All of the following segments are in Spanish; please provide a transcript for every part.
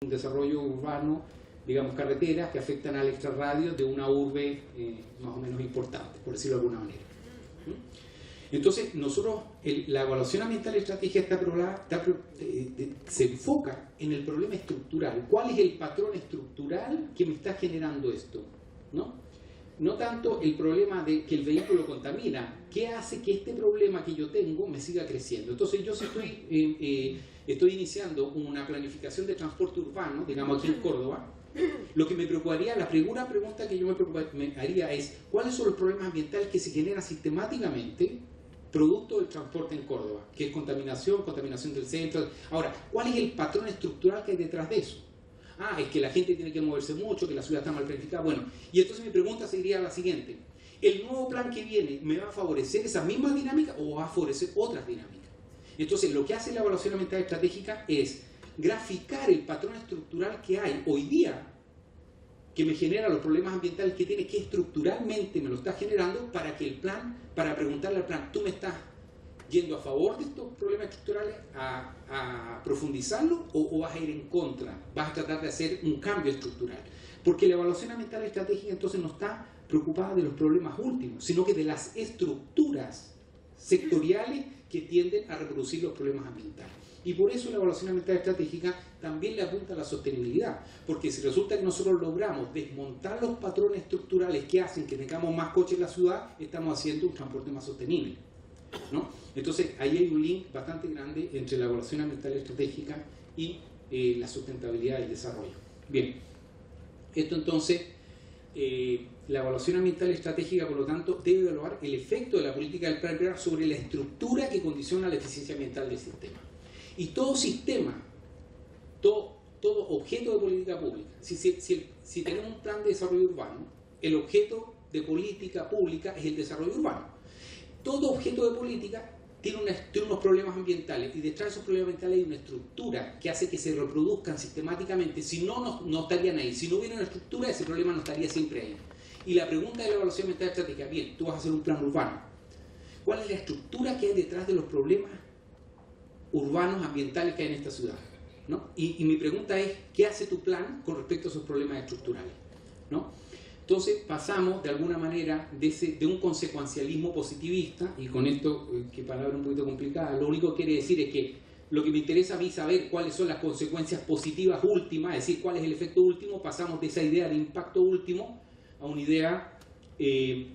un desarrollo urbano, digamos carreteras, que afectan al extrarradio de una urbe más o menos importante, por decirlo de alguna manera. Entonces, nosotros, la evaluación ambiental estratégica se enfoca en el problema estructural. ¿Cuál es el patrón estructural que me está generando esto? No tanto el problema de que el vehículo contamina. ¿Qué hace que este problema que yo tengo me siga creciendo? Entonces, yo si estoy iniciando una planificación de transporte urbano, digamos aquí en Córdoba, lo que me preocuparía, la primera pregunta que yo me haría es: ¿cuáles son los problemas ambientales que se generan sistemáticamente producto del transporte en Córdoba? Que es contaminación del centro. Ahora, ¿cuál es el patrón estructural que hay detrás de eso? Ah, es que la gente tiene que moverse mucho, que la ciudad está mal planificada. Bueno, y entonces mi pregunta sería la siguiente: ¿el nuevo plan que viene me va a favorecer esa misma dinámica o va a favorecer otras dinámicas? Entonces, lo que hace la evaluación ambiental estratégica es graficar el patrón estructural que hay hoy día, que me genera los problemas ambientales que tiene, que estructuralmente me lo está generando, para que el plan, para preguntarle al plan: ¿tú me estás yendo a favor de estos problemas estructurales, a profundizarlo, o vas a ir en contra? ¿Vas a tratar de hacer un cambio estructural? Porque la evaluación ambiental estratégica entonces no está preocupada de los problemas últimos, sino que de las estructuras sectoriales que tienden a reproducir los problemas ambientales. Y por eso la evaluación ambiental estratégica también le apunta a la sostenibilidad, porque si resulta que nosotros logramos desmontar los patrones estructurales que hacen que tengamos más coches en la ciudad, estamos haciendo un transporte más sostenible, ¿no? Entonces ahí hay un link bastante grande entre la evaluación ambiental estratégica y la sustentabilidad y el desarrollo. Bien, esto entonces, la evaluación ambiental estratégica, por lo tanto, debe evaluar el efecto de la política del plan general sobre la estructura que condiciona la eficiencia ambiental del sistema. Y todo sistema, todo objeto de política pública, si tenemos un plan de desarrollo urbano, el objeto de política pública es el desarrollo urbano. Todo objeto de política tiene unos problemas ambientales, y detrás de esos problemas ambientales hay una estructura que hace que se reproduzcan sistemáticamente. Si no, no estarían ahí. Si no hubiera una estructura, ese problema no estaría siempre ahí. Y la pregunta de la evaluación ambiental estratégica: bien, tú vas a hacer un plan urbano, ¿cuál es la estructura que hay detrás de los problemas urbanos ambientales que hay en esta ciudad? ¿No? Y mi pregunta es: ¿qué hace tu plan con respecto a esos problemas estructurales? ¿No? Entonces pasamos de alguna manera de un consecuencialismo positivista, y con esto, que palabra un poquito complicada, lo único que quiere decir es que lo que me interesa a mí saber cuáles son las consecuencias positivas últimas, es decir, cuál es el efecto último. Pasamos de esa idea de impacto último a una idea de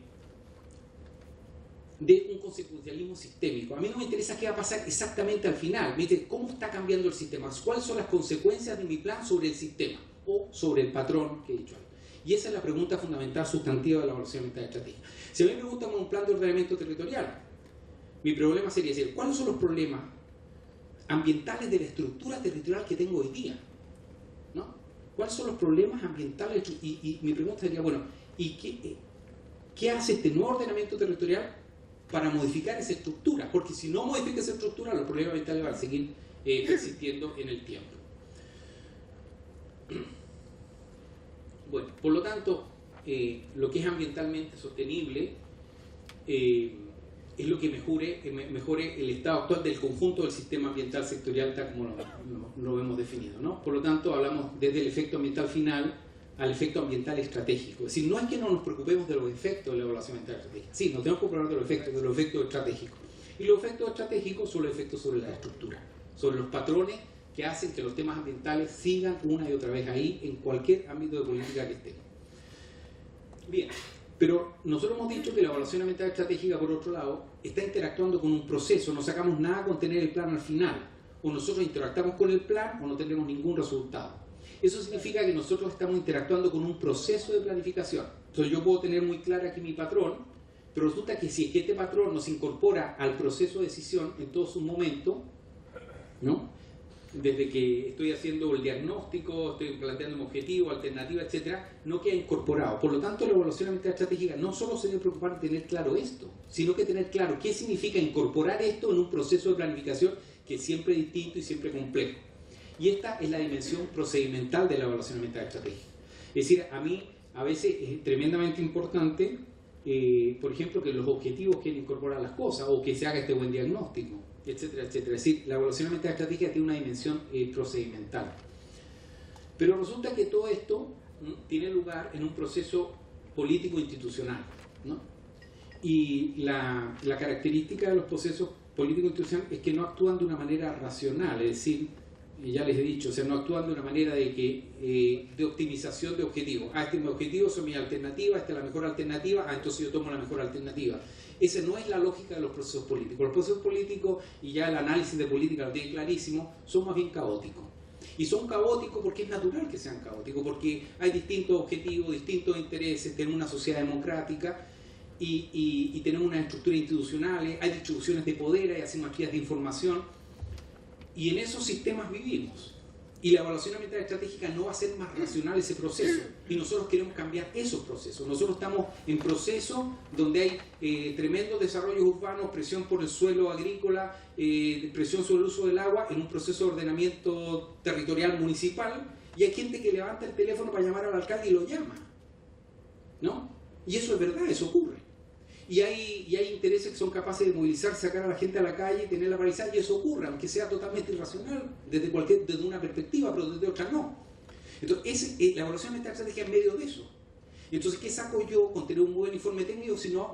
un consecuencialismo sistémico. A mí no me interesa qué va a pasar exactamente al final, me interesa cómo está cambiando el sistema, cuáles son las consecuencias de mi plan sobre el sistema o sobre el patrón que he dicho antes. Y esa es la pregunta fundamental sustantiva de la evaluación ambiental estratégica. Si a mí me preguntan un plan de ordenamiento territorial, mi problema sería decir: ¿cuáles son los problemas ambientales de la estructura territorial que tengo hoy día? ¿No? ¿Cuáles son los problemas ambientales? Y mi pregunta sería: bueno, ¿y qué hace este nuevo ordenamiento territorial para modificar esa estructura? Porque si no modifica esa estructura, los problemas ambientales van a seguir existiendo en el tiempo. Bueno, por lo tanto, lo que es ambientalmente sostenible es lo que mejore el estado actual del conjunto del sistema ambiental sectorial, tal como lo hemos definido, ¿no? Por lo tanto, hablamos desde el efecto ambiental final al efecto ambiental estratégico. Es decir, no es que no nos preocupemos de los efectos de la evaluación ambiental estratégica. Sí, nos tenemos que preocupar de los efectos estratégicos. Y los efectos estratégicos son los efectos sobre la estructura, sobre los patrones que hacen que los temas ambientales sigan una y otra vez ahí, en cualquier ámbito de política que estén. Bien, pero nosotros hemos dicho que la evaluación ambiental estratégica, por otro lado, está interactuando con un proceso. No sacamos nada con tener el plan al final. O nosotros interactuamos con el plan o no tendremos ningún resultado. Eso significa que nosotros estamos interactuando con un proceso de planificación. Entonces yo puedo tener muy claro aquí mi patrón, pero resulta que si es que este patrón nos incorpora al proceso de decisión en todos sus momentos, ¿no? Desde que estoy haciendo el diagnóstico, estoy planteando un objetivo, alternativa, etcétera, no queda incorporado. Por lo tanto, la evaluación ambiental estratégica no solo se debe preocupar de tener claro esto, sino que tener claro qué significa incorporar esto en un proceso de planificación que es siempre distinto y siempre complejo. Y esta es la dimensión procedimental de la evaluación ambiental estratégica. Es decir, a mí a veces es tremendamente importante, por ejemplo, que los objetivos quieran incorporar las cosas, o que se haga este buen diagnóstico, etcétera, etcétera. Es decir, la evaluación ambiental estratégica tiene una dimensión procedimental. Pero resulta que todo esto tiene lugar en un proceso político-institucional, ¿no? Y la característica de los procesos político-institucionales es que no actúan de una manera racional, es decir, ya les he dicho, o sea, no actúan de una manera de optimización de objetivos. Este es mi objetivo, son mis alternativas, esta es la mejor alternativa, entonces yo tomo la mejor alternativa. Esa no es la lógica de los procesos políticos. Los procesos políticos, y ya el análisis de política lo tiene clarísimo, son más bien caóticos. Y son caóticos porque es natural que sean caóticos, porque hay distintos objetivos, distintos intereses, tenemos una sociedad democrática y tenemos unas estructuras institucionales, hay distribuciones de poder, hay asimetrías de información, y en esos sistemas vivimos. Y la evaluación ambiental estratégica no va a ser más racional ese proceso, y nosotros queremos cambiar esos procesos. Nosotros estamos en procesos donde hay tremendos desarrollos urbanos, presión por el suelo agrícola, presión sobre el uso del agua, en un proceso de ordenamiento territorial municipal, y hay gente que levanta el teléfono para llamar al alcalde y lo llama, ¿no? Y eso es verdad, eso ocurre. Y hay intereses que son capaces de movilizar, sacar a la gente a la calle, tenerla paralizada, y eso ocurre, aunque sea totalmente irracional, desde una perspectiva, pero desde otra no. Entonces, la evaluación ambiental estratégica en medio de eso. Entonces, ¿qué saco yo con tener un buen informe técnico si no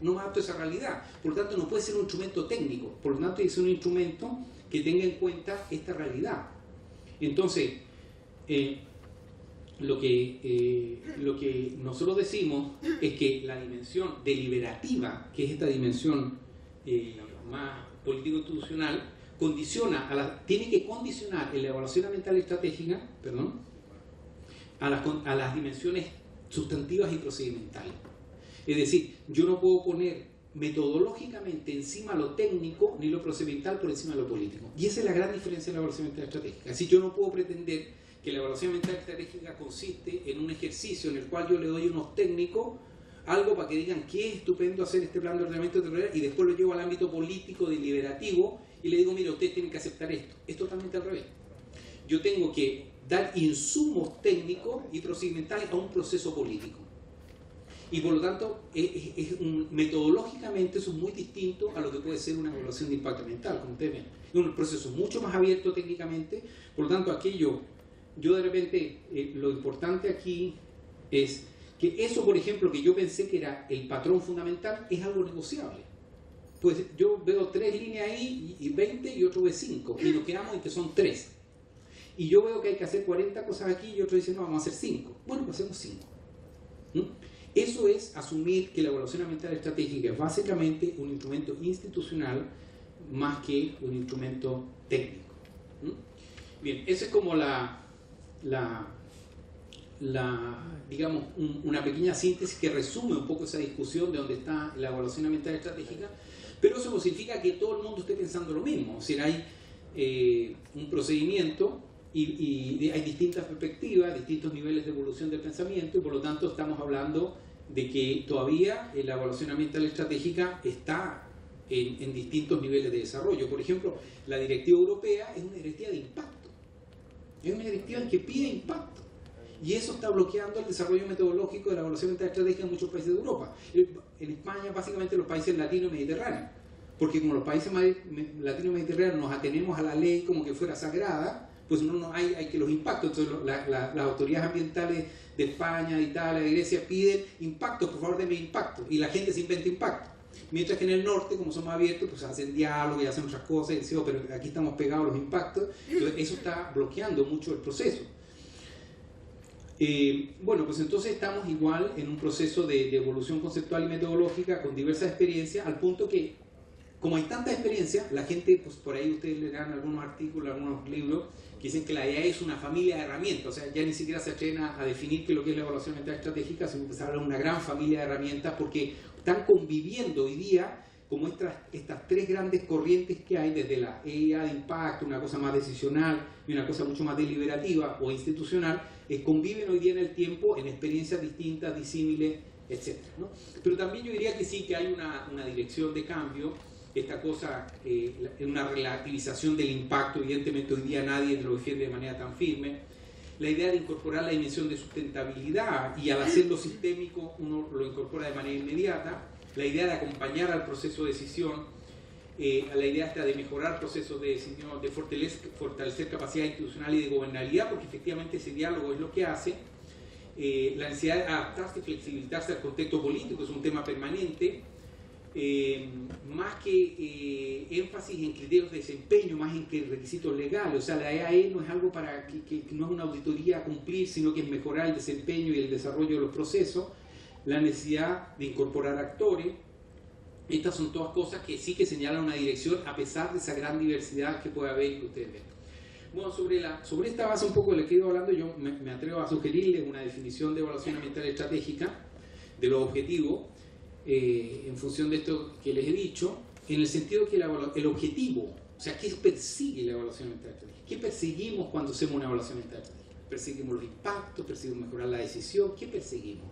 me adapto a esa realidad? Por lo tanto, no puede ser un instrumento técnico, por lo tanto, tiene que ser un instrumento que tenga en cuenta esta realidad. Entonces, lo que nosotros decimos es que la dimensión deliberativa, que es esta dimensión más político-institucional, tiene que condicionar en la evaluación ambiental estratégica, a las dimensiones sustantivas y procedimentales. Es decir, yo no puedo poner metodológicamente encima lo técnico ni lo procedimental por encima de lo político. Y esa es la gran diferencia de la evaluación ambiental estratégica. Así yo no puedo pretender que la evaluación ambiental estratégica consiste en un ejercicio en el cual yo le doy a unos técnicos algo para que digan que es estupendo hacer este plan de ordenamiento territorial, y después lo llevo al ámbito político, deliberativo, y le digo, mire, ustedes tienen que aceptar esto. Es totalmente al revés. Yo tengo que dar insumos técnicos y procedimentales a un proceso político. Y por lo tanto, metodológicamente eso es muy distinto a lo que puede ser una evaluación de impacto ambiental, como ustedes ven. Es un proceso mucho más abierto técnicamente, por lo tanto, yo de repente, lo importante aquí es que eso, por ejemplo, que yo pensé que era el patrón fundamental, es algo negociable. Pues yo veo 3 líneas ahí, y 20, y otro ve 5, y nos quedamos en que son 3. Y yo veo que hay que hacer 40 cosas aquí, y otro dice, no, vamos a hacer 5. Bueno, pues hacemos 5. Eso es asumir que la evaluación ambiental estratégica es básicamente un instrumento institucional más que un instrumento técnico. Bien, esa es como digamos, una pequeña síntesis que resume un poco esa discusión de dónde está la evaluación ambiental estratégica, pero eso no significa que todo el mundo esté pensando lo mismo. O sea, hay un procedimiento y hay distintas perspectivas, distintos niveles de evolución del pensamiento, y por lo tanto estamos hablando de que todavía la evaluación ambiental estratégica está en distintos niveles de desarrollo. Por ejemplo, la directiva europea es una directiva de impacto. Es una directiva en que pide impacto. Y eso está bloqueando el desarrollo metodológico de la evaluación ambiental estratégica en muchos países de Europa. En España, básicamente, los países latino-mediterráneos. Porque como los países latino-mediterráneos nos atenemos a la ley como que fuera sagrada, pues no hay que los impactos. Entonces las autoridades ambientales de España, de Italia, de Grecia piden impactos, por favor denme impacto. Y la gente se inventa impacto. Mientras que en el norte, como son más abiertos, pues hacen diálogo y hacen otras cosas, y dicen, oh, pero aquí estamos pegados a los impactos. Entonces eso está bloqueando mucho el proceso. Bueno, pues entonces estamos igual en un proceso de evolución conceptual y metodológica con diversas experiencias, al punto que, como hay tanta experiencia, la gente, pues por ahí ustedes leerán algunos artículos, algunos libros, que dicen que la EA es una familia de herramientas. O sea, ya ni siquiera se atreven a definir qué es lo que es la evaluación ambiental estratégica, sino que se habla de una gran familia de herramientas, porque están conviviendo hoy día como estas 3 grandes corrientes que hay, desde la EIA de impacto, una cosa más decisional y una cosa mucho más deliberativa o institucional, conviven hoy día en el tiempo en experiencias distintas, disímiles, etc., ¿no? Pero también yo diría que sí, que hay una dirección de cambio, esta cosa, una relativización del impacto. Evidentemente hoy día nadie lo defiende de manera tan firme. La idea de incorporar la dimensión de sustentabilidad, y al hacerlo sistémico uno lo incorpora de manera inmediata. La idea de acompañar al proceso de decisión, a la idea esta de mejorar procesos de decisión, de fortalecer capacidad institucional y de gobernabilidad, porque efectivamente ese diálogo es lo que hace. La necesidad de adaptarse y flexibilizarse al contexto político es un tema permanente. Más que énfasis en criterios de desempeño, más en que requisitos legales. O sea, la EAE no es algo para que no es una auditoría a cumplir, sino que es mejorar el desempeño y el desarrollo de los procesos. La necesidad de incorporar actores. Estas son todas cosas que sí que señalan una dirección, a pesar de esa gran diversidad que puede haber y que ustedes ven. Bueno, sobre esta base un poco le quedo hablando, yo me atrevo a sugerirles una definición de evaluación ambiental estratégica de los objetivos, en función de esto que les he dicho, en el sentido que el objetivo, o sea, ¿qué persigue la evaluación ambiental estratégica? ¿Qué perseguimos cuando hacemos una evaluación ambiental estratégica? ¿Perseguimos los impactos? ¿Perseguimos mejorar la decisión? ¿Qué perseguimos?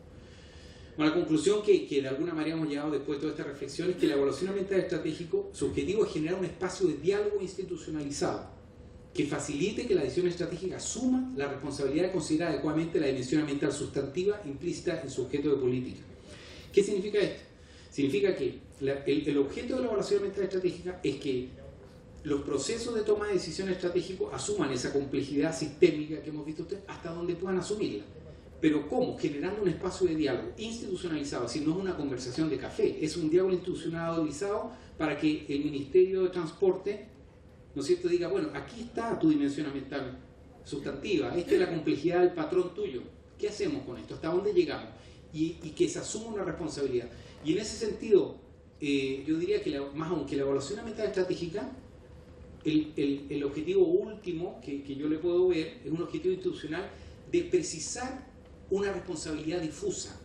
Bueno, la conclusión que de alguna manera hemos llegado después de toda esta reflexión es que la evaluación ambiental estratégica, su objetivo es generar un espacio de diálogo institucionalizado que facilite que la decisión estratégica asuma la responsabilidad de considerar adecuadamente la dimensión ambiental sustantiva implícita en su objeto de política. ¿Qué significa esto? Significa que el objeto de la evaluación ambiental estratégica es que los procesos de toma de decisiones estratégicos asuman esa complejidad sistémica que hemos visto ustedes hasta donde puedan asumirla. Pero ¿cómo? Generando un espacio de diálogo institucionalizado, es decir, no es una conversación de café, es un diálogo institucionalizado para que el Ministerio de Transporte, ¿no es cierto?, diga, bueno, aquí está tu dimensión ambiental sustantiva, esta es la complejidad del patrón tuyo, ¿qué hacemos con esto? ¿Hasta dónde llegamos? Y que se asuma una responsabilidad. Y en ese sentido, yo diría que más aún que la evaluación ambiental estratégica, el objetivo último que yo le puedo ver es un objetivo institucional de precisar una responsabilidad difusa.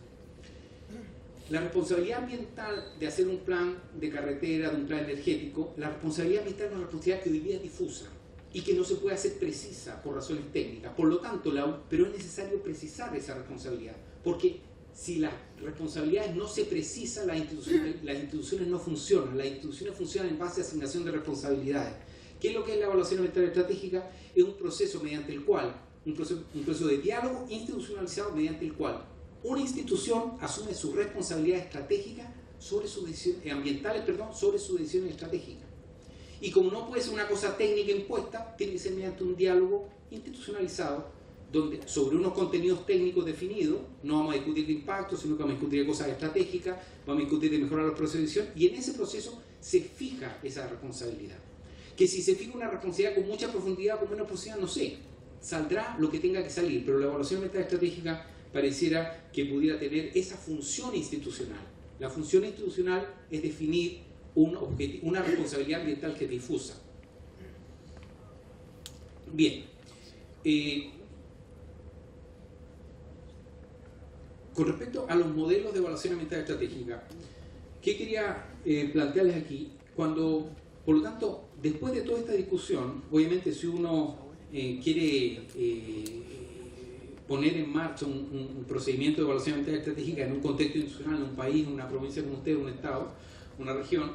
La responsabilidad ambiental de hacer un plan de carretera, de un plan energético, la responsabilidad ambiental es una responsabilidad que hoy día es difusa y que no se puede hacer precisa por razones técnicas. Por lo tanto, pero es necesario precisar esa responsabilidad, porque si las responsabilidades no se precisan, las instituciones no funcionan. Las instituciones funcionan en base a asignación de responsabilidades. ¿Qué es lo que es la evaluación ambiental estratégica? Es un proceso mediante el cual, un proceso de diálogo institucionalizado mediante el cual una institución asume su responsabilidad estratégica sobre sus decisiones ambientales, sobre sus decisiones estratégicas. Y como no puede ser una cosa técnica impuesta, tiene que ser mediante un diálogo institucionalizado, donde sobre unos contenidos técnicos definidos, no vamos a discutir de impacto, sino que vamos a discutir de cosas estratégicas, vamos a discutir de mejorar los procesos de decisión, y en ese proceso se fija esa responsabilidad. Que si se fija una responsabilidad con mucha profundidad o con menos profundidad, no sé, saldrá lo que tenga que salir, pero la evaluación ambiental estratégica pareciera que pudiera tener esa función institucional. La función institucional es definir una responsabilidad ambiental que es difusa. Bien. Con respecto a los modelos de evaluación ambiental estratégica, ¿qué quería plantearles aquí? Por lo tanto, después de toda esta discusión, obviamente si uno quiere poner en marcha un procedimiento de evaluación ambiental estratégica en un contexto institucional, en un país, en una provincia como usted, un estado, una región,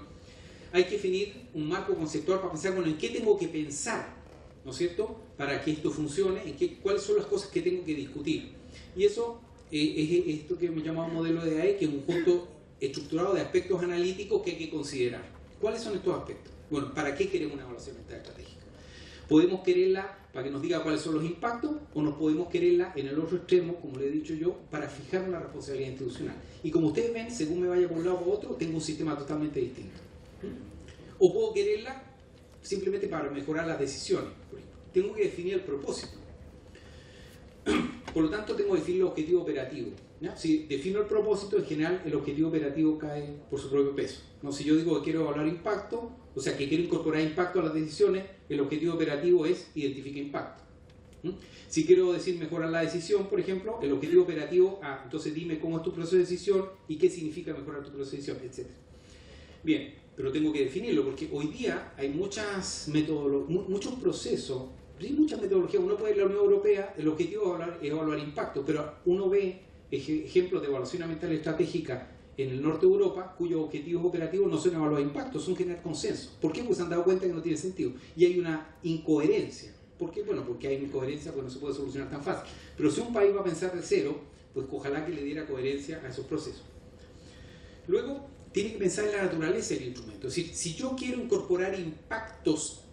hay que definir un marco conceptual para pensar, bueno, en qué tengo que pensar, ¿no es cierto?, para que esto funcione, cuáles son las cosas que tengo que discutir. Y eso es esto que hemos llamado modelo de AE, que es un conjunto estructurado de aspectos analíticos que hay que considerar. ¿Cuáles son estos aspectos? Bueno, ¿para qué queremos una evaluación ambiental estratégica? Podemos quererla para que nos diga cuáles son los impactos, o nos podemos quererla en el otro extremo, como le he dicho yo, para fijar una responsabilidad institucional. Y como ustedes ven, según me vaya por un lado o por otro, tengo un sistema totalmente distinto. O puedo quererla simplemente para mejorar las decisiones. Tengo que definir el propósito. Por lo tanto, tengo que definir el objetivo operativo. ¿Ya? Si defino el propósito, en general el objetivo operativo cae por su propio peso. ¿No? Si yo digo que quiero evaluar impacto, o sea que quiero incorporar impacto a las decisiones, el objetivo operativo es identificar impacto. Si quiero decir mejorar la decisión, por ejemplo, el objetivo operativo, entonces dime cómo es tu proceso de decisión y qué significa mejorar tu proceso de decisión, etc. Bien, pero tengo que definirlo porque hoy día hay muchos procesos, muchas metodologías. Uno puede ir a la Unión Europea, el objetivo es evaluar impacto, pero uno ve ejemplos de evaluación ambiental estratégica en el norte de Europa, cuyos objetivos operativos no son evaluar impactos, son generar consenso. ¿Por qué? Pues se han dado cuenta que no tiene sentido. Y hay una incoherencia. ¿Por qué? Bueno, porque hay incoherencia, pues no se puede solucionar tan fácil. Pero si un país va a pensar de cero, pues ojalá que le diera coherencia a esos procesos. Luego, tiene que pensar en la naturaleza del instrumento. Es decir, si yo quiero incorporar impactos,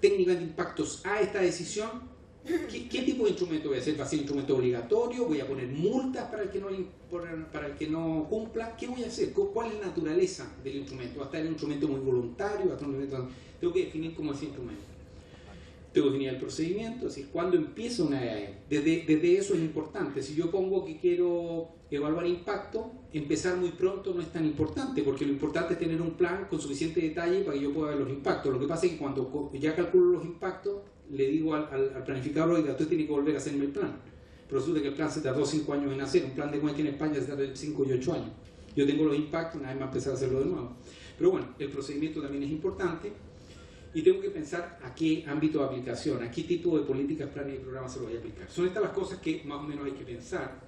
técnicas de impactos a esta decisión, ¿qué tipo de instrumento voy a hacer? ¿Va a ser un instrumento obligatorio? ¿Voy a poner multas para el que no cumpla? ¿Qué voy a hacer? ¿Cuál es la naturaleza del instrumento? ¿Va a estar un instrumento muy voluntario? Tengo que definir cómo es ese instrumento. Tengo que definir el procedimiento, es decir, cuándo empieza una EAE. Desde eso es importante. Si yo pongo que quiero evaluar impacto, empezar muy pronto no es tan importante, porque lo importante es tener un plan con suficiente detalle para que yo pueda ver los impactos. Lo que pasa es que cuando ya calculo los impactos, le digo al planificador, oiga, usted tiene que volver a hacerme el plan. Pero resulta que el plan se tardó 5 años en hacer, un plan de cuenta en España se tarda 5 y 8 años. Yo tengo los impactos, nadie más empezar a hacerlo de nuevo. Pero bueno, el procedimiento también es importante. Y tengo que pensar a qué ámbito de aplicación, a qué tipo de políticas, planes y programas se lo voy a aplicar. Son estas las cosas que más o menos hay que pensar.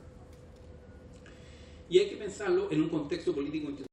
Y hay que pensarlo en un contexto político internacional.